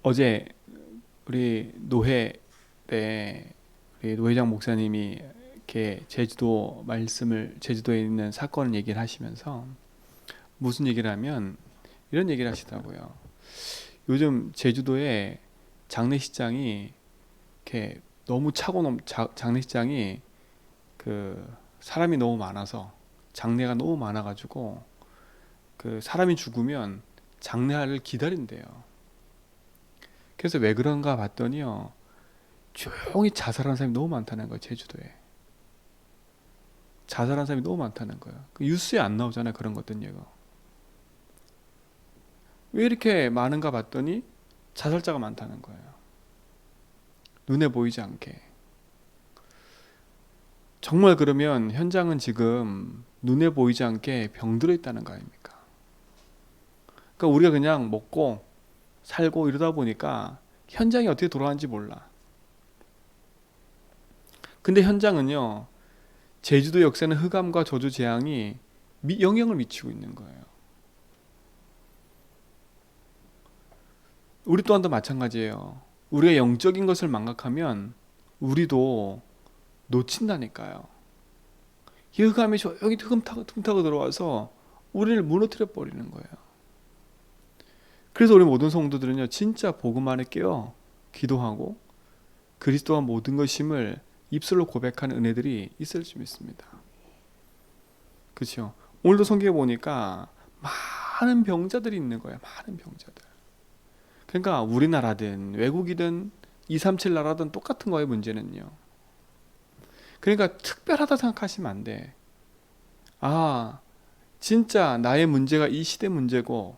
어제 우리 노회 때 우리 노회장 목사님이 이렇게 제주도에 있는 사건을 얘기를 하시면서 무슨 얘기를 하면 이런 얘기를 하시더라고요. 요즘 제주도에 장례식장이 이렇게 너무 장례식장이 그 사람이 너무 많아서 장례가 너무 많아가지고 그 사람이 죽으면 장례를 기다린대요. 그래서 왜 그런가 봤더니요, 조용히 자살하는 사람이 너무 많다는 거예요. 제주도에 자살하는 사람이 너무 많다는 거예요. 그 뉴스에 안 나오잖아요, 그런 것들은. 얘가 왜 이렇게 많은가 봤더니 자살자가 많다는 거예요. 눈에 보이지 않게. 정말 그러면 현장은 지금 눈에 보이지 않게 병들어 있다는 거 아닙니까? 그러니까 우리가 그냥 먹고 살고 이러다 보니까 현장이 어떻게 돌아가는지 몰라. 근데 현장은요, 제주도 역사는 흑암과 저주 재앙이 영향을 미치고 있는 거예요. 우리 또한도 마찬가지예요. 우리가 영적인 것을 망각하면 우리도 놓친다니까요. 이 흑암이 조용히 틈타고 들어와서 우리를 무너뜨려 버리는 거예요. 그래서 우리 모든 성도들은요, 진짜 복음 안에 깨어 기도하고 그리스도와 모든 것임을 입술로 고백하는 은혜들이 있을 줄 믿습니다. 그렇죠? 오늘도 성경에 보니까 많은 병자들이 있는 거예요. 많은 병자들. 그러니까 우리나라든 외국이든 237 나라든 똑같은 거예요. 문제는요. 그러니까 특별하다 생각하시면 안 돼. 아, 진짜 나의 문제가 이 시대 문제고,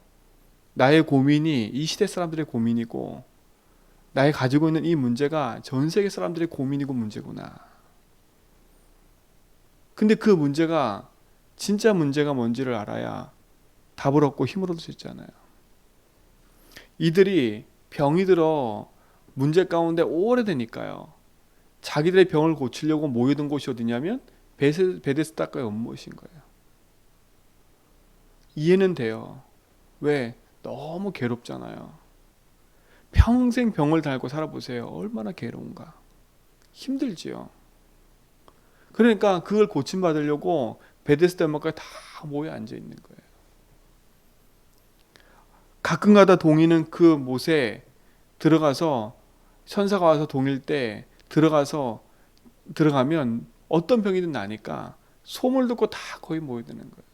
나의 고민이 이 시대 사람들의 고민이고, 나의 가지고 있는 이 문제가 전 세계 사람들의 고민이고 문제구나. 근데 그 문제가 진짜 문제가 뭔지를 알아야 답을 얻고 힘을 얻을 수 있잖아요. 이들이 병이 들어 문제 가운데 오래되니까요, 자기들의 병을 고치려고 모여든 곳이 어디냐면 베데스다가의 연못인 거예요. 이해는 돼요. 왜? 너무 괴롭잖아요. 평생 병을 달고 살아보세요. 얼마나 괴로운가. 힘들지요. 그러니까 그걸 고침받으려고 베데스다 연못까지 다 모여 앉아 있는 거예요. 가끔가다 동이는 그 못에 들어가서, 천사가 와서 동일 때 들어가면 어떤 병이든 나니까 소문을 듣고 다 거의 모여드는 거예요.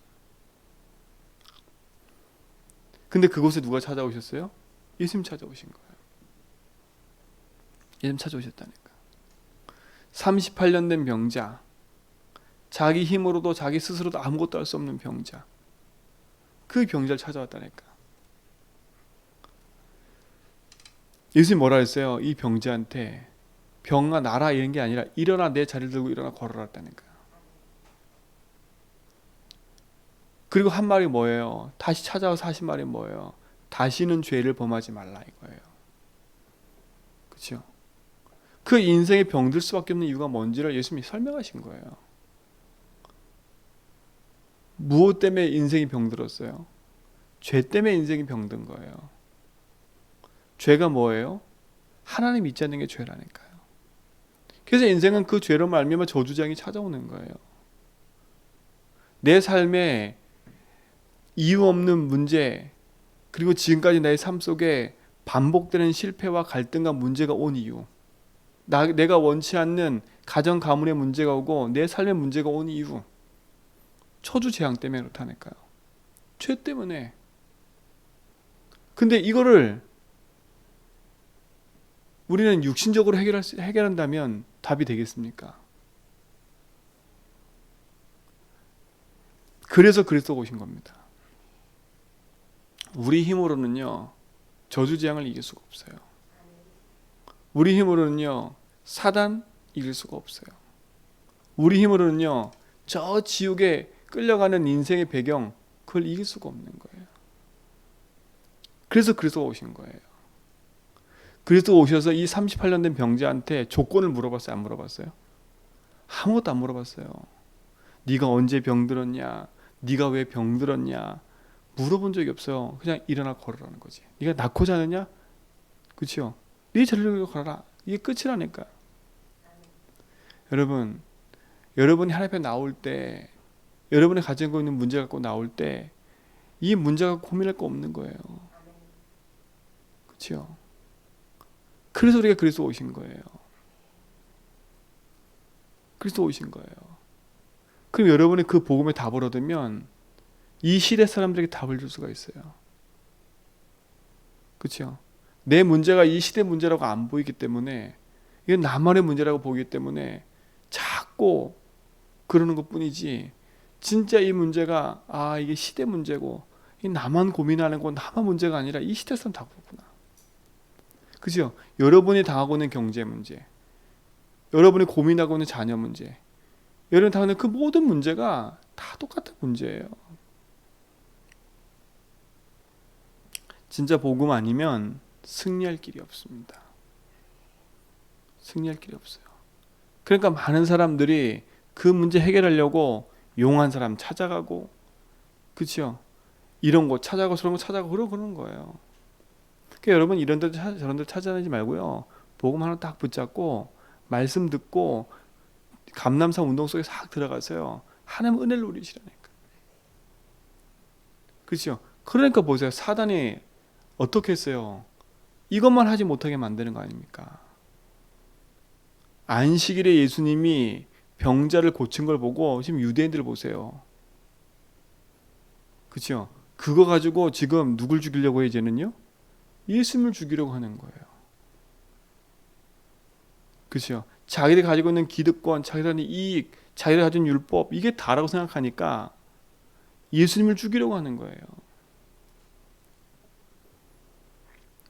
근데 그곳에 누가 찾아오셨어요? 예수님 찾아오신 거예요. 예수님 찾아오셨다니까. 38년 된 병자, 자기 힘으로도 자기 스스로도 아무것도 할 수 없는 병자, 그 병자를 찾아왔다니까. 예수님 뭐라 했어요? 이 병자한테 병아 나라 이런 게 아니라 일어나 내 자리를 들고 일어나 걸어라 했다니까요. 그리고 한 말이 뭐예요? 다시 찾아와서 하신 말이 뭐예요? 다시는 죄를 범하지 말라 이거예요. 그렇죠? 그 인생에 병들 수밖에 없는 이유가 뭔지를 예수님이 설명하신 거예요. 무엇 때문에 인생이 병들었어요? 죄 때문에 인생이 병든 거예요. 죄가 뭐예요? 하나님 믿지 않는 게 죄라니까요. 그래서 인생은 그 죄로 말미암아 저주장이 찾아오는 거예요. 내 삶에 이유 없는 문제, 그리고 지금까지 나의 삶 속에 반복되는 실패와 갈등과 문제가 온 이유, 내가 원치 않는 가정 가문의 문제가 오고 내 삶의 문제가 온 이유, 처주 재앙 때문에 그렇다니까요. 죄 때문에. 근데 이거를 우리는 육신적으로 해결한다면 답이 되겠습니까? 그래서 그리스도가 오신 겁니다. 우리 힘으로는요, 저주 재앙을 이길 수가 없어요. 우리 힘으로는요, 사단 이길 수가 없어요. 우리 힘으로는요, 저 지옥에 끌려가는 인생의 배경, 그걸 이길 수가 없는 거예요. 그래서 그리스도가 오신 거예요. 그리스도가 오셔서 이 38년 된 병자한테 조건을 물어봤어요? 안 물어봤어요? 아무것도 안 물어봤어요. 네가 언제 병들었냐? 네가 왜 병들었냐? 물어본 적이 없어요. 그냥 일어나 걸으라는 거지. 네가 낳고 자느냐? 그렇죠? 네 전력으로 걸어라. 이게 끝이라니까. 여러분, 여러분이 하나님 앞에 나올 때, 여러분이 가지고 있는 문제 갖고 나올 때, 이 문제가 고민할 거 없는 거예요. 그렇죠? 그래서 우리가 그리스도 오신 거예요. 그리스도 오신 거예요. 그럼 여러분이 그 복음에 답을 얻으면 이 시대 사람들에게 답을 줄 수가 있어요. 그렇죠? 내 문제가 이 시대 문제라고 안 보이기 때문에, 이건 나만의 문제라고 보기 때문에 자꾸 그러는 것 뿐이지, 진짜 이 문제가 이게 시대 문제고, 이 나만 고민하는 건 나만 문제가 아니라 이 시대 사람 다 그렇구나. 그죠? 여러분이 당하고 있는 경제 문제, 여러분이 고민하고 있는 자녀 문제, 여러분이 당하는 그 모든 문제가 다 똑같은 문제예요. 진짜 복음 아니면 승리할 길이 없습니다. 승리할 길이 없어요. 그러니까 많은 사람들이 그 문제 해결하려고 용한 사람 찾아가고, 그렇죠? 이런 거 찾아가고 저런 거 찾아가고 그러는 거예요. 그러니까 여러분 이런 데 저런 데 찾아다니지 말고요. 복음 하나 딱 붙잡고 말씀 듣고 감람산 운동 속에 싹 들어가세요. 하나님 은혜를 누리시라니까. 그렇죠? 그러니까 보세요. 사단이 어떻게 했어요? 이것만 하지 못하게 만드는 거 아닙니까? 안식일에 예수님이 병자를 고친 걸 보고 지금 유대인들 보세요. 그렇죠? 그거 가지고 지금 누굴 죽이려고 해 이제는요? 예수님을 죽이려고 하는 거예요. 그렇죠? 자기들이 가지고 있는 기득권, 자기들의 이익, 자기들이 가진 율법, 이게 다라고 생각하니까 예수님을 죽이려고 하는 거예요.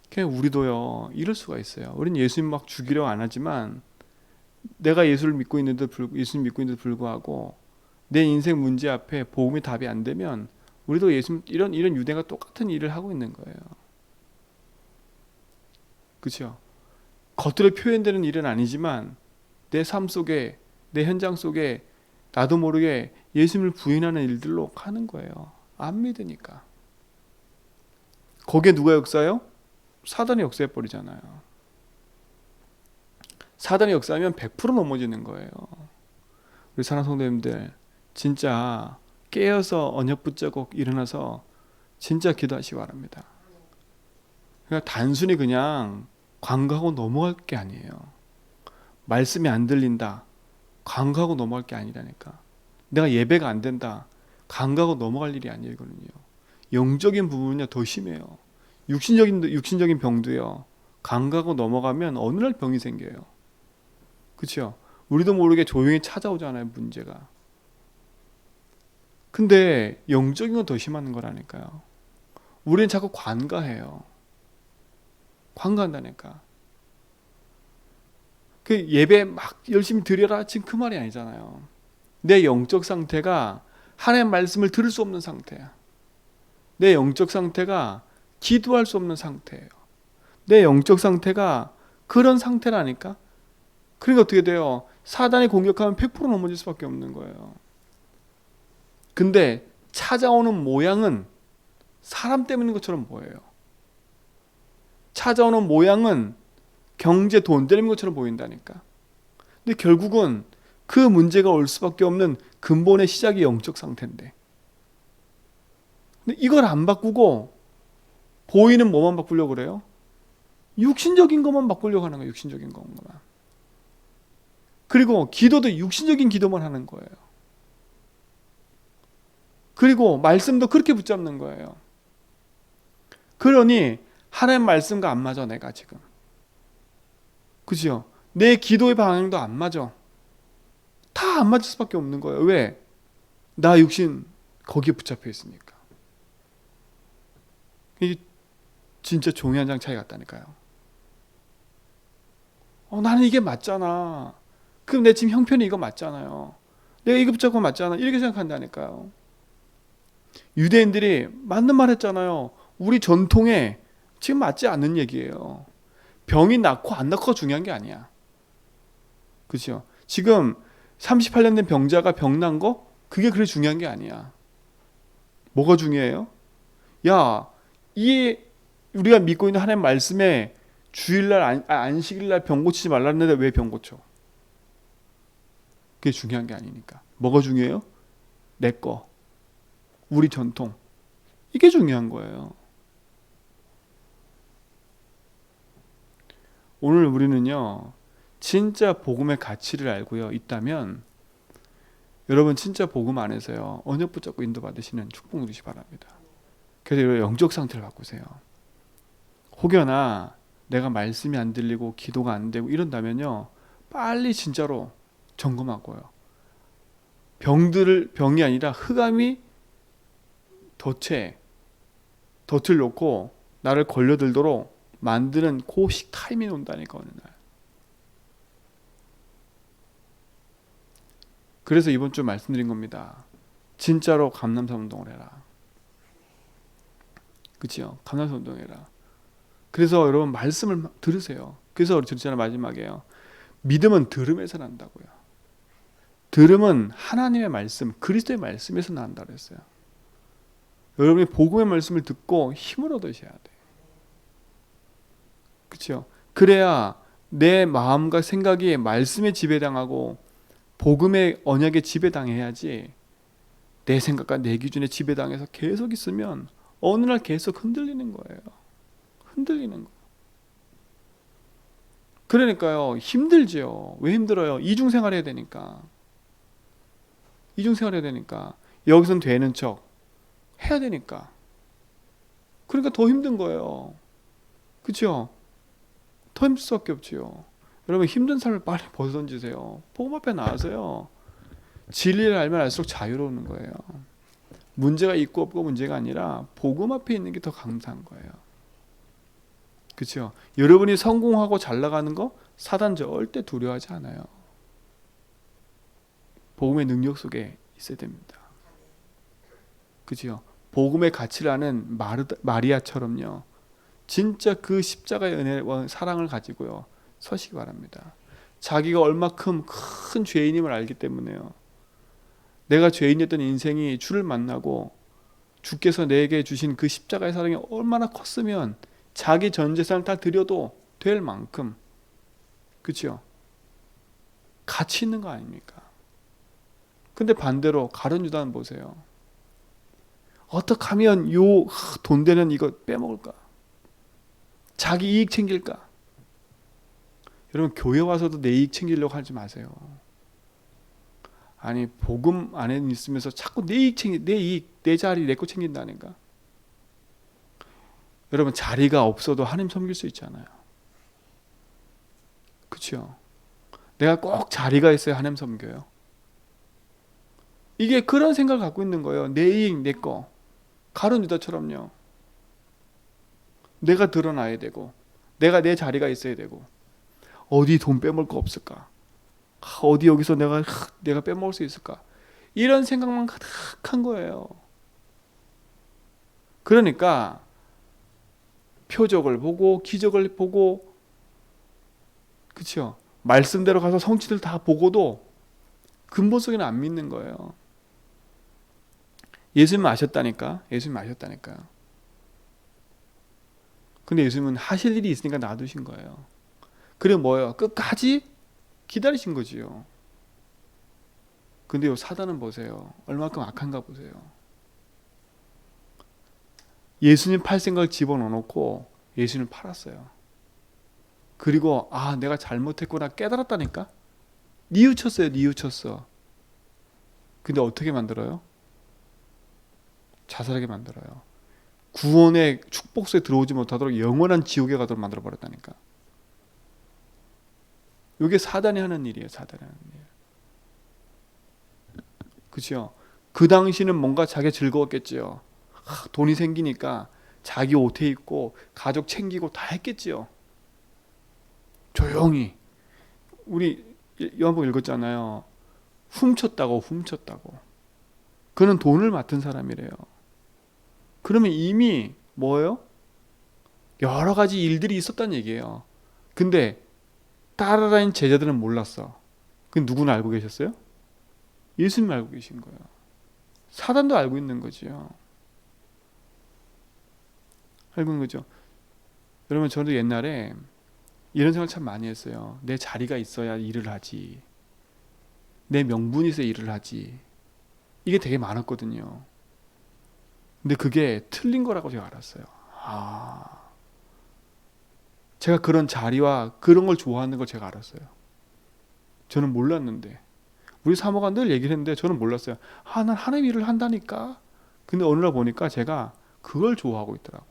그냥 우리도요, 이럴 수가 있어요. 우리는 예수님 막 죽이려고 안 하지만, 내가 예수님 믿고 있는데도 불구하고 내 인생 문제 앞에 복음이 답이 안 되면 우리도 예수님 이런 유대가 똑같은 일을 하고 있는 거예요. 그렇죠? 겉으로 표현되는 일은 아니지만 내 삶 속에, 내 현장 속에 나도 모르게 예수님을 부인하는 일들로 가는 거예요. 안 믿으니까. 거기에 누가 역사해요? 사단이 역사해 버리잖아요. 사단이 역사하면 100% 넘어지는 거예요. 우리 사랑하는 성도님들, 진짜 깨어서 언약 붙잡고 일어나서 진짜 기도하시기 바랍니다. 그러니까 단순히 그냥 관가하고 넘어갈 게 아니에요. 말씀이 안 들린다, 관가하고 넘어갈 게 아니라니까. 내가 예배가 안 된다, 관가하고 넘어갈 일이 아니에요. 이거는요. 영적인 부분은요 더 심해요. 육신적인 병도요, 관가하고 넘어가면 어느 날 병이 생겨요. 그렇죠? 우리도 모르게 조용히 찾아오잖아요, 문제가. 근데 영적인 건 더 심한 거라니까요. 우리는 자꾸 관가해요. 관가한다니까. 그 예배 막 열심히 드려라, 지금 그 말이 아니잖아요. 내 영적 상태가 하나님의 말씀을 들을 수 없는 상태야. 내 영적 상태가 기도할 수 없는 상태예요. 내 영적 상태가 그런 상태라니까. 그러니까 어떻게 돼요? 사단이 공격하면 100% 넘어질 수밖에 없는 거예요. 근데 찾아오는 모양은 사람 때문인 것처럼 보여요. 찾아오는 모양은 경제, 돈 때문인 것처럼 보인다니까. 근데 결국은 그 문제가 올 수밖에 없는 근본의 시작이 영적 상태인데, 근데 이걸 안 바꾸고 보이는 뭐만 바꾸려고 그래요? 육신적인 것만 바꾸려고 하는 거예요. 육신적인 것만. 그리고 기도도 육신적인 기도만 하는 거예요. 그리고 말씀도 그렇게 붙잡는 거예요. 그러니 하나님 말씀과 안 맞아, 내가 지금. 그죠? 내 기도의 방향도 안 맞아. 다 안 맞을 수밖에 없는 거예요. 왜? 나 육신 거기에 붙잡혀 있으니까. 이게 진짜 종이 한 장 차이 같다니까요. 나는 이게 맞잖아. 그럼 내 지금 형편이 이거 맞잖아요. 내가 이거 붙잡고 맞잖아. 이렇게 생각한다니까요. 유대인들이 맞는 말 했잖아요. 우리 전통에 지금 맞지 않는 얘기예요. 병이 낫고 안 낫고가 중요한 게 아니야. 그렇죠? 지금 38년 된 병자가 병 난 거? 그게 그리 중요한 게 아니야. 뭐가 중요해요? 야, 이 우리가 믿고 있는 하나님 말씀에 주일날 안식일날 병 고치지 말라는데 왜 병 고쳐? 그게 중요한 게 아니니까. 뭐가 중요해요? 내 거, 우리 전통. 이게 중요한 거예요. 오늘 우리는요, 진짜 복음의 가치를 알고요 있다면 여러분 진짜 복음 안에서요 언약 붙잡고 인도받으시는 축복 누리시 바랍니다. 그래서 여러분 영적 상태를 바꾸세요. 혹여나 내가 말씀이 안 들리고 기도가 안 되고 이런다면요 빨리 진짜로 점검하고요. 병이 아니라 흑암이 덫을 놓고 나를 걸려들도록 만드는 그 타임이 온다니까 어느 날. 그래서 이번 주 말씀드린 겁니다. 진짜로 감남산 운동을 해라. 그치요? 감남산 운동해라. 그래서 여러분 말씀을 들으세요. 그래서 우리 들었잖아요 마지막에요. 믿음은 들음에서 난다고요. 들음은 하나님의 말씀, 그리스도의 말씀에서 난다 그랬어요. 여러분이 복음의 말씀을 듣고 힘을 얻으셔야 돼요. 그렇죠? 그래야 내 마음과 생각이 말씀에 지배당하고 복음의 언약에 지배당해야지 내 생각과 내 기준에 지배당해서 계속 있으면 어느 날 계속 흔들리는 거예요. 흔들리는 거. 그러니까요 힘들죠. 왜 힘들어요? 이중생활 해야 되니까. 이중생활 해야 되니까. 여기선 되는 척 해야 되니까. 그러니까 더 힘든 거예요. 그렇죠? 더 힘들 수밖에 없지요. 여러분 힘든 삶을 빨리 벗어던지세요. 복음 앞에 나와서요. 진리를 알면 알수록 자유로운 거예요. 문제가 있고 없고 문제가 아니라 복음 앞에 있는 게 더 감사한 거예요. 그렇죠? 여러분이 성공하고 잘 나가는 거 사단 절대 두려워하지 않아요. 복음의 능력 속에 있어야 됩니다. 그렇죠? 복음의 가치를 아는 마리아처럼요. 진짜 그 십자가의 은혜와 사랑을 가지고요. 서시기 바랍니다. 자기가 얼마큼 큰 죄인임을 알기 때문에요. 내가 죄인이었던 인생이 주를 만나고 주께서 내게 주신 그 십자가의 사랑이 얼마나 컸으면 자기 전 재산을 다 드려도 될 만큼 그렇죠? 가치 있는 거 아닙니까? 근데 반대로 가룟 유다는 보세요. 어떻게 하면 요 돈 되는 이거 빼먹을까? 자기 이익 챙길까? 여러분 교회 와서도 내 이익 챙기려고 하지 마세요. 아니 복음 안에 있으면서 자꾸 내 이익 내 이익, 내 자리 내 거 챙긴다니까. 여러분 자리가 없어도 하나님 섬길 수 있잖아요. 그렇죠? 내가 꼭 자리가 있어야 하나님 섬겨요. 이게 그런 생각을 갖고 있는 거예요. 내 이익 내 거. 가룟 유다처럼요. 내가 드러나야 되고 내가 내 자리가 있어야 되고 어디 돈 빼먹을 거 없을까? 어디 여기서 내가 빼먹을 수 있을까? 이런 생각만 가득한 거예요. 그러니까 표적을 보고 기적을 보고 그렇죠? 말씀대로 가서 성취들 다 보고도 근본 속에는 안 믿는 거예요. 예수님 아셨다니까. 예수님 아셨다니까요. 근데 예수님은 하실 일이 있으니까 놔두신 거예요. 그래 뭐예요? 끝까지 기다리신 거지요. 근데 요 사단은 보세요. 얼마큼 악한가 보세요. 예수님 팔 생각을 집어넣어놓고 예수님을 팔았어요. 그리고 내가 잘못했구나 깨달았다니까. 뉘우쳤어요. 뉘우쳤어. 근데 어떻게 만들어요? 자살하게 만들어요. 구원의 축복소에 들어오지 못하도록 영원한 지옥에 가도록 만들어버렸다니까. 이게 사단이 하는 일이에요. 사단이 하는 일. 그렇죠? 그 당시는 뭔가 자기가 즐거웠겠지요. 돈이 생기니까 자기 옷에 입고 가족 챙기고 다 했겠지요. 조용히. 우리 요한복음 읽었잖아요. 훔쳤다고. 그는 돈을 맡은 사람이래요. 그러면 이미 뭐예요? 여러 가지 일들이 있었다는 얘기예요. 근데 따라다닌 제자들은 몰랐어. 그 누구는 알고 계셨어요? 예수님 알고 계신 거예요. 사단도 알고 있는 거지요. 알고 있는 거죠. 여러분 저도 옛날에 이런 생각 참 많이 했어요. 내 자리가 있어야 일을 하지. 내 명분이 있어야 일을 하지. 이게 되게 많았거든요. 근데 그게 틀린 거라고 제가 알았어요. 아, 제가 그런 자리와 그런 걸 좋아하는 걸 제가 알았어요. 저는 몰랐는데. 우리 사모가 늘 얘기를 했는데 저는 몰랐어요. 난 하나님 일을 한다니까. 근데 어느 날 보니까 제가 그걸 좋아하고 있더라고.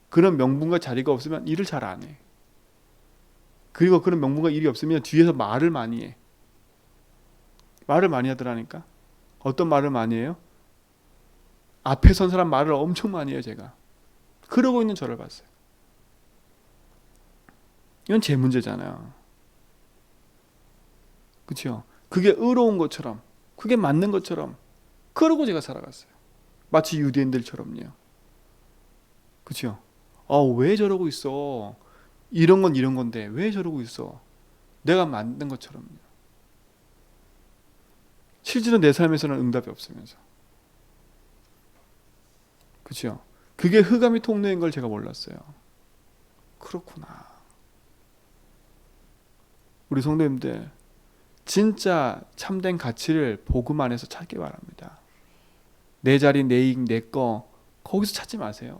그런 명분과 자리가 없으면 일을 잘 안 해. 그리고 그런 명분과 일이 없으면 뒤에서 말을 많이 해. 말을 많이 하더라니까. 어떤 말을 많이 해요? 앞에 선 사람 말을 엄청 많이 해요, 제가. 그러고 있는 저를 봤어요. 이건 제 문제잖아요. 그렇죠? 그게 의로운 것처럼, 그게 맞는 것처럼 그러고 제가 살아갔어요. 마치 유대인들처럼요. 그렇죠? 왜 저러고 있어? 이런 건 이런 건데 왜 저러고 있어? 내가 만든 것처럼요. 실제로 내 삶에서는 응답이 없으면서. 그렇죠? 그게 흑암이 통로인 걸 제가 몰랐어요. 그렇구나. 우리 성도님들 진짜 참된 가치를 복음 안에서 찾기 바랍니다. 내 자리, 내 이익, 내 거 거기서 찾지 마세요.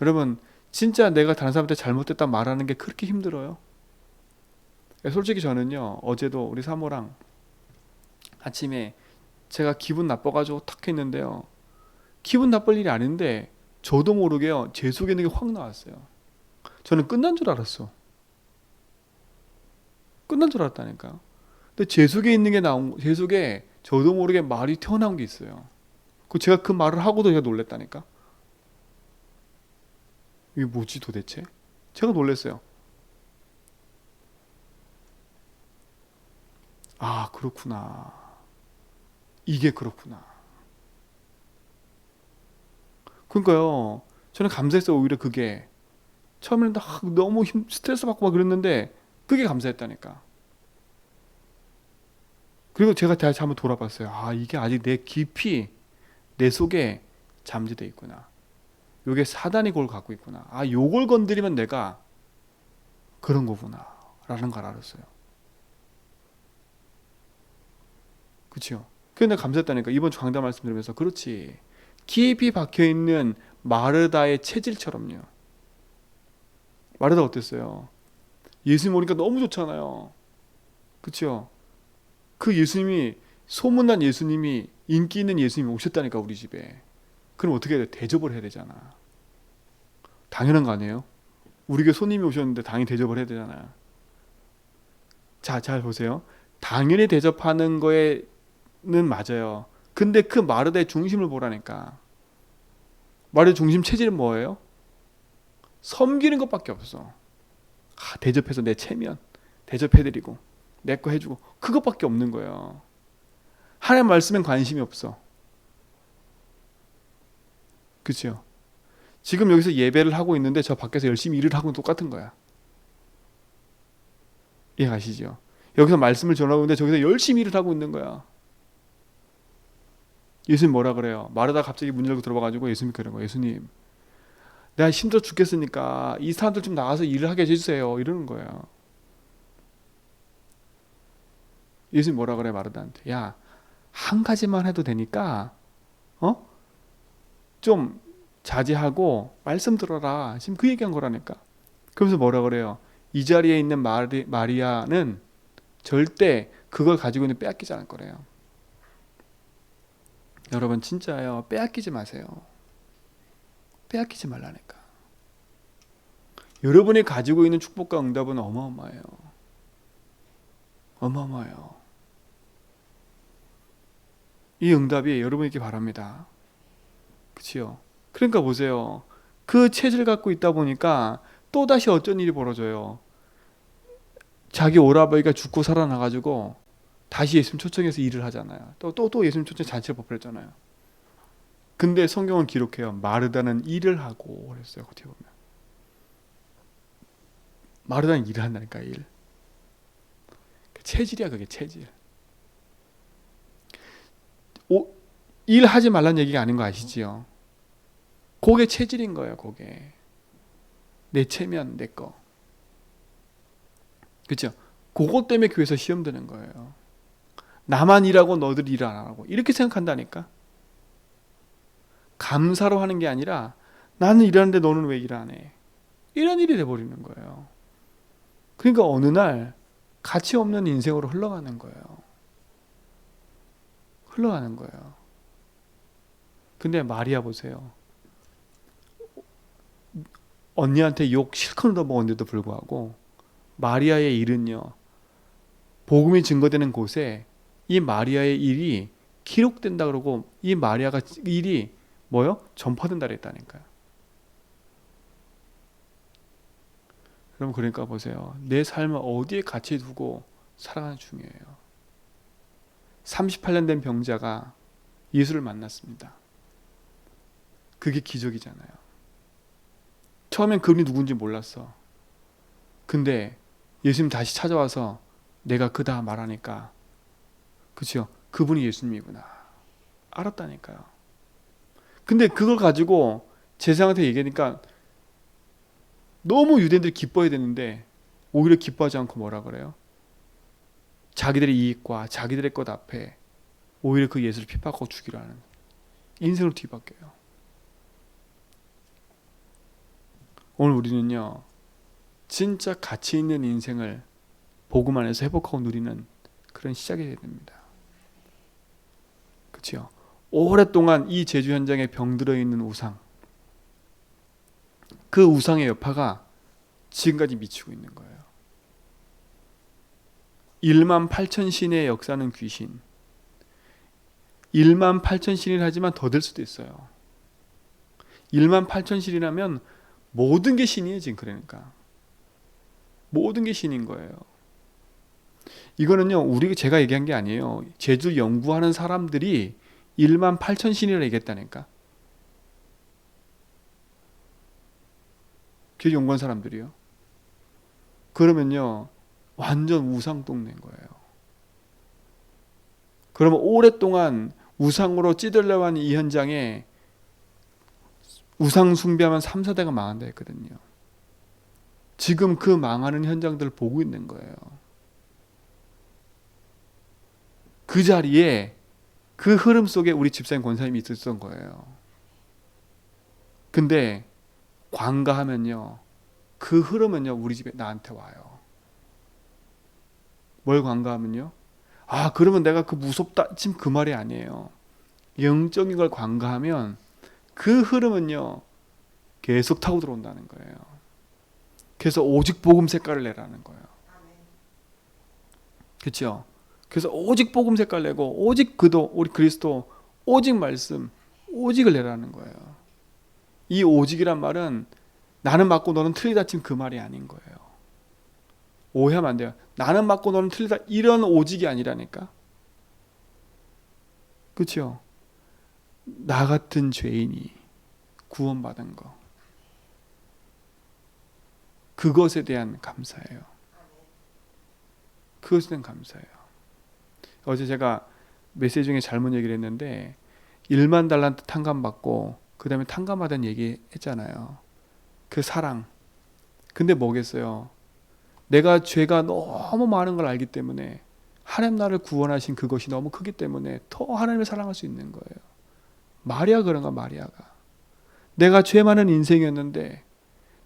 여러분 진짜 내가 다른 사람한테 잘못됐다 말하는 게 그렇게 힘들어요? 솔직히 저는요 어제도 우리 사모랑 아침에 제가 기분 나빠가지고 탁 했는데요 기분 나쁠 일이 아닌데 저도 모르게요 제 속에 있는 게 확 나왔어요. 저는 끝난 줄 알았어. 끝난 줄 알았다니까. 근데 제 속에 있는 게 제 속에 저도 모르게 말이 튀어나온 게 있어요. 제가 그 말을 하고도 제가 놀랬다니까. 이게 뭐지 도대체? 제가 놀랬어요. 아 그렇구나. 이게 그렇구나. 그러니까요. 저는 감사했어요. 오히려 그게 처음에는 너무 스트레스 받고 막 그랬는데 그게 감사했다니까. 그리고 제가 다시 한번 돌아봤어요. 이게 아직 내 깊이 내 속에 잠재돼 있구나. 요게 사단이 그걸 갖고 있구나. 요걸 건드리면 내가 그런 거구나 라는 걸 알았어요. 그렇죠? 그래서 내가 감사했다니까. 이번 주 강단 말씀 들으면서 그렇지. 깊이 박혀있는 마르다의 체질처럼요. 마르다 어땠어요? 예수님 오니까 너무 좋잖아요. 그렇죠? 그 예수님이 소문난 예수님이 인기 있는 예수님이 오셨다니까 우리 집에. 그럼 어떻게 해야 돼? 대접을 해야 되잖아. 당연한 거 아니에요? 우리 교회 손님이 오셨는데 당연히 대접을 해야 되잖아요. 자, 잘 보세요. 당연히 대접하는 거에는 맞아요. 근데 그 마르다의 중심을 보라니까. 마르다의 중심 체질은 뭐예요? 섬기는 것밖에 없어. 대접해서 내 체면 대접해드리고 내 거 해주고 그것밖에 없는 거예요. 하나님 말씀엔 관심이 없어. 그렇죠? 지금 여기서 예배를 하고 있는데 저 밖에서 열심히 일을 하고 똑같은 거야. 이해가시죠? 여기서 말씀을 전하고 있는데 저기서 열심히 일을 하고 있는 거야. 예수님 뭐라 그래요? 마르다 갑자기 문 열고 들어와가지고 예수님 그러는 거예요. 예수님 내가 힘들어 죽겠으니까 이 사람들 좀 나가서 일을 하게 해주세요. 이러는 거예요. 예수님 뭐라 그래 마르다한테? 야, 한 가지만 해도 되니까 좀 자제하고 말씀 들어라. 지금 그 얘기한 거라니까. 그러면서 뭐라 그래요? 이 자리에 있는 마리아는 절대 그걸 가지고 있는 빼앗기지 않을 거래요. 여러분 진짜요. 빼앗기지 마세요. 빼앗기지 말라니까. 여러분이 가지고 있는 축복과 응답은 어마어마해요. 어마어마해요. 이 응답이 여러분에게 바랍니다. 그치요? 그러니까 보세요. 그 체질 갖고 있다 보니까 또다시 어쩐 일이 벌어져요. 자기 오라버니가 죽고 살아나가지고 다시 예수님 초청해서 일을 하잖아요. 또 예수님 초청 잔치를 베풀었잖아요. 근데 성경은 기록해요. 마르다는 일을 하고 그랬어요. 어떻게 보면 마르다는 일을 한다니까. 일. 체질이야 그게 체질. 일하지 말란 얘기가 아닌 거 아시지요? 그게 체질인 거예요. 그게. 내 체면 내 거. 그렇죠? 그것 때문에 교회에서 시험 드는 거예요. 나만 일하고 너들 일 안 하고 이렇게 생각한다니까. 감사로 하는 게 아니라 나는 일하는데 너는 왜 일 안 해? 이런 일이 돼버리는 거예요. 그러니까 어느 날 가치 없는 인생으로 흘러가는 거예요. 흘러가는 거예요. 근데 마리아 보세요. 언니한테 욕 실컷 얻어먹었는데도 불구하고 마리아의 일은요, 복음이 증거되는 곳에 이 마리아의 일이 기록된다 그러고 이 마리아가 일이 뭐요? 전파된다 그랬다니까요. 여러분 그러니까 보세요. 내 삶을 어디에 가치 두고 살아가는 중요해요. 38년 된 병자가 예수를 만났습니다. 그게 기적이잖아요. 처음엔 그분이 누군지 몰랐어. 근데 예수님 다시 찾아와서 내가 그다 말하니까 그치요? 그분이 예수님이구나 알았다니까요. 근데 그걸 가지고 제사장한테 얘기하니까 너무 유대인들이 기뻐해야 되는데 오히려 기뻐하지 않고 뭐라 그래요? 자기들의 이익과 자기들의 것 앞에 오히려 그 예수를 핍박하고 죽이려 하는 인생을 뒤바뀌어요. 오늘 우리는요 진짜 가치 있는 인생을 복음 안에서 회복하고 누리는 그런 시작이 돼야 됩니다. 그렇죠? 오랫동안 이 제주 현장에 병들어 있는 우상, 그 우상의 여파가 지금까지 미치고 있는 거예요. 1만 8천 신의 역사는 귀신, 1만 8천 신이라 하지만 더 될 수도 있어요. 1만 8천 신이라면 모든 게 신이에요. 지금 그러니까 모든 게 신인 거예요. 이거는요 제가 얘기한 게 아니에요. 제주 연구하는 사람들이 1만 8천 신이라 얘기했다니까. 제주 연구한 사람들이요. 그러면요 완전 우상 동네인 거예요. 그러면 오랫동안 우상으로 찌들려간 이 현장에 우상 숭배하면 3, 4대가 망한다 했거든요. 지금 그 망하는 현장들을 보고 있는 거예요. 그 자리에 그 흐름 속에 우리 집사님 권사님이 있었던 거예요. 근데 관가하면요 그 흐름은요 우리 집에 나한테 와요. 뭘 관가하면요, 아 그러면 내가 그 무섭다 지금 그 말이 아니에요. 영적인 걸 관가하면 그 흐름은요 계속 타고 들어온다는 거예요. 그래서 오직 복음 색깔을 내라는 거예요. 그렇죠? 그래서 오직 복음 색깔 내고 오직 그도 우리 그리스도 오직 말씀 오직을 내라는 거예요. 이 오직이란 말은 나는 맞고 너는 틀리다 지금 그 말이 아닌 거예요. 오해하면 안 돼요. 나는 맞고 너는 틀리다 이런 오직이 아니라니까. 그렇죠? 나 같은 죄인이 구원받은 거, 그것에 대한 감사예요. 그것에 대한 감사예요. 어제 제가 메시지 중에 잘못 얘기를 했는데 1만 달란트 탕감받고 그 다음에 탕감받은 얘기 했잖아요. 그 사랑. 근데 뭐겠어요? 내가 죄가 너무 많은 걸 알기 때문에 하나님 나를 구원하신 그것이 너무 크기 때문에 더 하나님을 사랑할 수 있는 거예요. 마리아 그런가 마리아가. 내가 죄 많은 인생이었는데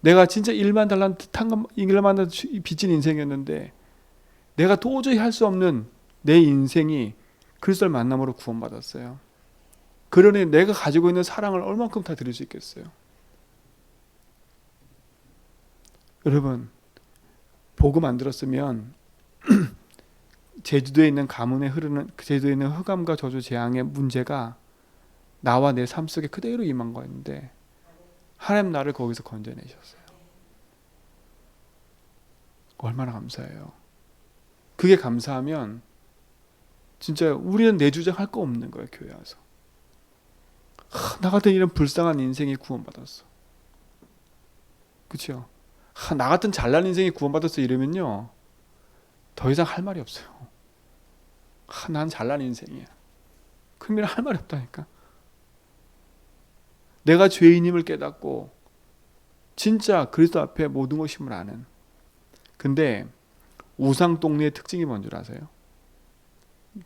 내가 진짜 1만 달란트 탕감 1만 달란트 빚진 인생이었는데 내가 도저히 할 수 없는 내 인생이 그리스도를 만남으로 구원받았어요. 그러니 내가 가지고 있는 사랑을 얼만큼 다 드릴 수 있겠어요. 여러분 복음 안 들었으면 제주도에 있는 가문에 흐르는 제주도에 있는 흑암과 저주 재앙의 문제가 나와 내 삶 속에 그대로 임한 거였는데 하나님 나를 거기서 건져내셨어요. 얼마나 감사해요. 그게 감사하면 진짜 우리는 내 주장 할 거 없는 거예요. 교회 와서 나 같은 이런 불쌍한 인생이 구원받았어. 그렇죠? 나 같은 잘난 인생이 구원받았어 이러면요 더 이상 할 말이 없어요. 난 잘난 인생이야. 그러면 할 말이 없다니까. 내가 죄인임을 깨닫고 진짜 그리스도 앞에 모든 것임을 아는. 근데 우상 동네의 특징이 뭔 줄 아세요?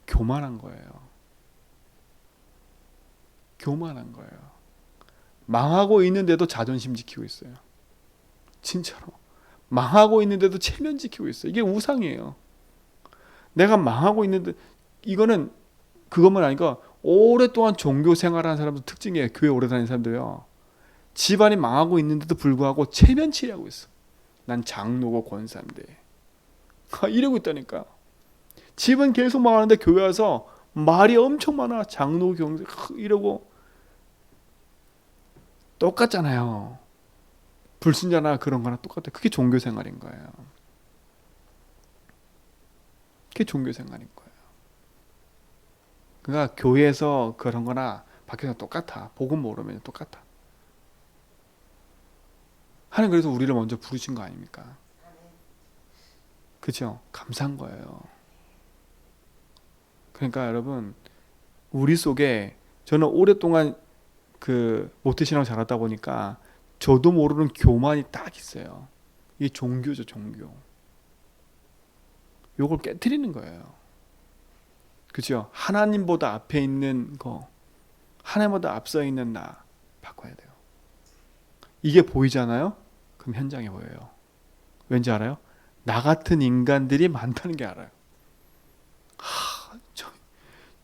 교만한 거예요. 교만한 거예요. 망하고 있는데도 자존심 지키고 있어요. 진짜로. 망하고 있는데도 체면 지키고 있어요. 이게 우상이에요. 내가 망하고 있는데, 이거는 그것만 아니까 오랫동안 종교 생활하는 사람들 특징이에요. 교회 오래 다니는 사람들요. 집안이 망하고 있는데도 불구하고 체면치레하고 있어. 난 장로고 권사인데. 이러고 있다니까. 집은 계속 망하는데 교회 와서 말이 엄청 많아. 장로 경제 이러고. 똑같잖아요. 불신자나 그런 거나 똑같아. 그게 종교 생활인 거예요. 그게 종교 생활인 거예요. 그러니까 교회에서 그런 거나 밖에서 똑같아. 복음 모르면 똑같아. 하나님 그래서 우리를 먼저 부르신 거 아닙니까? 그죠? 감사한 거예요. 그러니까 여러분, 우리 속에, 저는 오랫동안 그 모태신앙 자랐다 보니까 저도 모르는 교만이 딱 있어요. 이게 종교죠, 종교. 요걸 깨트리는 거예요. 그죠? 하나님보다 앞에 있는 거, 하나님보다 앞서 있는 나 바꿔야 돼요. 이게 보이잖아요? 그럼 현장에 보여요. 왠지 알아요? 나 같은 인간들이 많다는 게 알아요.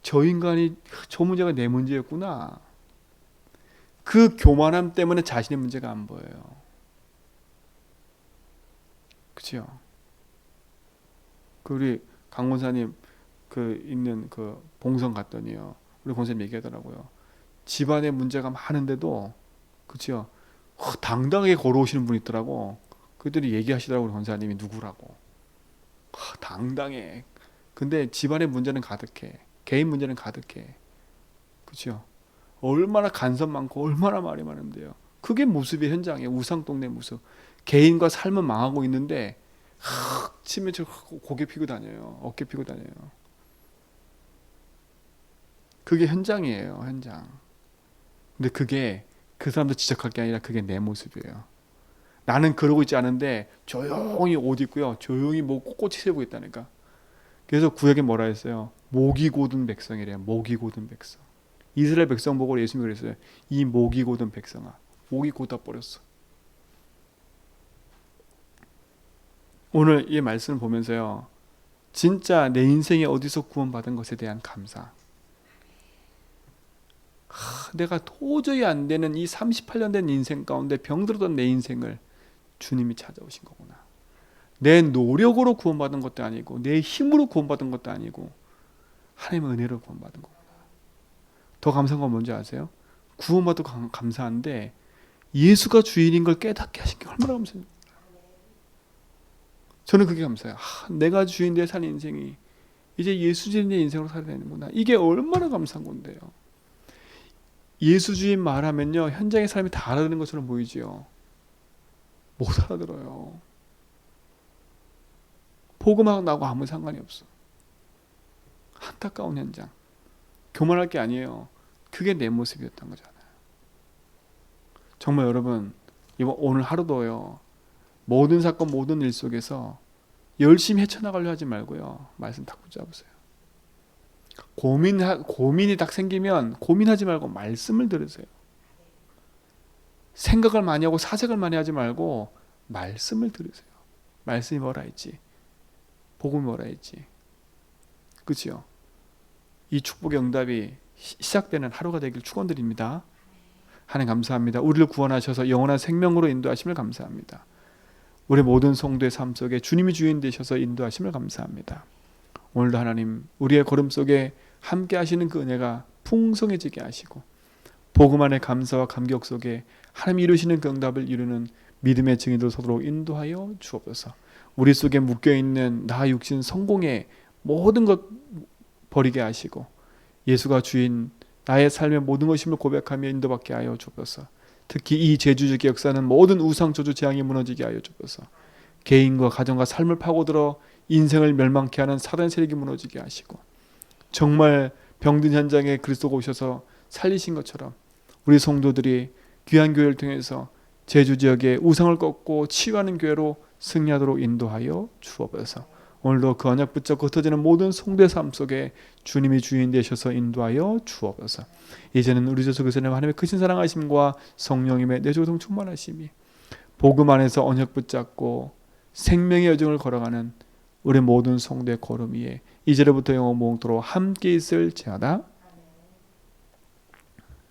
저 인간이, 저 문제가 내 문제였구나. 그 교만함 때문에 자신의 문제가 안 보여요. 그죠? 그 우리 강 권사님 그 있는 그 봉성 갔더니요, 우리 권사님 얘기하더라고요. 집안에 문제가 많은데도, 그죠? 당당하게 걸어오시는 분이 있더라고. 그들이 얘기하시더라고, 우리 권사님이 누구라고. 당당해. 근데 집안의 문제는 가득해. 개인 문제는 가득해. 그죠? 얼마나 간섭 많고 얼마나 말이 많은데요. 그게 모습이 현장이에요. 우상동네 모습. 개인과 삶은 망하고 있는데 치면 저 고개 피고 다녀요. 어깨 피고 다녀요. 그게 현장이에요. 현장. 근데 그게 그 사람들 지적할 게 아니라 그게 내 모습이에요. 나는 그러고 있지 않은데 조용히 옷 입고요. 조용히 뭐 꼿꼿이 세우고 있다니까. 그래서 구약에 뭐라 했어요? 목이 곧은 백성이래요. 목이 곧은 백성. 이스라엘 백성 보고 예수님이 그랬어요. 이 목이 곧은 백성아. 목이 곧아 버렸어. 오늘 이 말씀을 보면서요, 진짜 내 인생에 어디서 구원받은 것에 대한 감사. 내가 도저히 안 되는 이 38년 된 인생 가운데 병들었던 내 인생을 주님이 찾아오신 거구나. 내 노력으로 구원받은 것도 아니고 내 힘으로 구원받은 것도 아니고 하나님의 은혜로 구원받은 거구나. 더 감사한 건 뭔지 아세요? 구원받고 감사한데 예수가 주인인 걸 깨닫게 하신 게 얼마나 감사해요. 저는 그게 감사해요. 내가 주인 내 산 인생이 이제 예수 주인의 인생으로 살아야 되는구나. 이게 얼마나 감사한 건데요. 예수 주인 말하면요, 현장의 사람이 다 알아듣는 것처럼 보이지요. 못 알아들어요. 복음하고 나하고 아무 상관이 없어. 안타까운 현장. 교만할 게 아니에요. 그게 내 모습이었던 거잖아요. 정말 여러분, 오늘 하루도요, 모든 사건 모든 일 속에서 열심히 헤쳐나가려 하지 말고요, 말씀 딱 붙잡으세요. 고민이 딱 생기면 고민하지 말고 말씀을 들으세요. 생각을 많이 하고 사색을 많이 하지 말고 말씀을 들으세요. 말씀이 뭐라 했지? 복음이 뭐라 했지? 그렇죠? 이 축복의 응답이 시작되는 하루가 되길 축원드립니다. 하나님 감사합니다. 우리를 구원하셔서 영원한 생명으로 인도하심을 감사합니다. 우리 모든 성도의 삶 속에 주님이 주인 되셔서 인도하심을 감사합니다. 오늘도 하나님, 우리의 걸음 속에 함께 하시는 그 은혜가 풍성해지게 하시고 복음 안의 감사와 감격 속에 하나님이 이루시는 그 응답을 이루는 믿음의 증인들 서도록 인도하여 주옵소서. 우리 속에 묶여있는 나 육신 성공의 모든 것 버리게 하시고 예수가 주인 나의 삶의 모든 것임을 고백하며 인도받게 하여 주옵소서. 특히 이 제주적 역사는 모든 우상 저주 재앙이 무너지게 하여 주옵소서. 개인과 가정과 삶을 파고들어 인생을 멸망케 하는 사단의 세력이 무너지게 하시고 정말 병든 현장에 그리스도가 오셔서 살리신 것처럼 우리 성도들이 귀한 교회를 통해서 제주 지역에 우상을 꺾고 치유하는 교회로 승리하도록 인도하여 주옵소서. 오늘도 그 언약 붙잡고 흩어지는 모든 성도의 삶 속에 주님이 주인 되셔서 인도하여 주옵소서. 이제는 우리 주 예수 그리스도의 하나님의 크신 사랑하심과 성령님의 내조동 충만하심이 복음 안에서 언약 붙잡고 생명의 여정을 걸어가는 우리 모든 성도의 걸음 위에 이제로부터 영원토록 함께 있을지어다.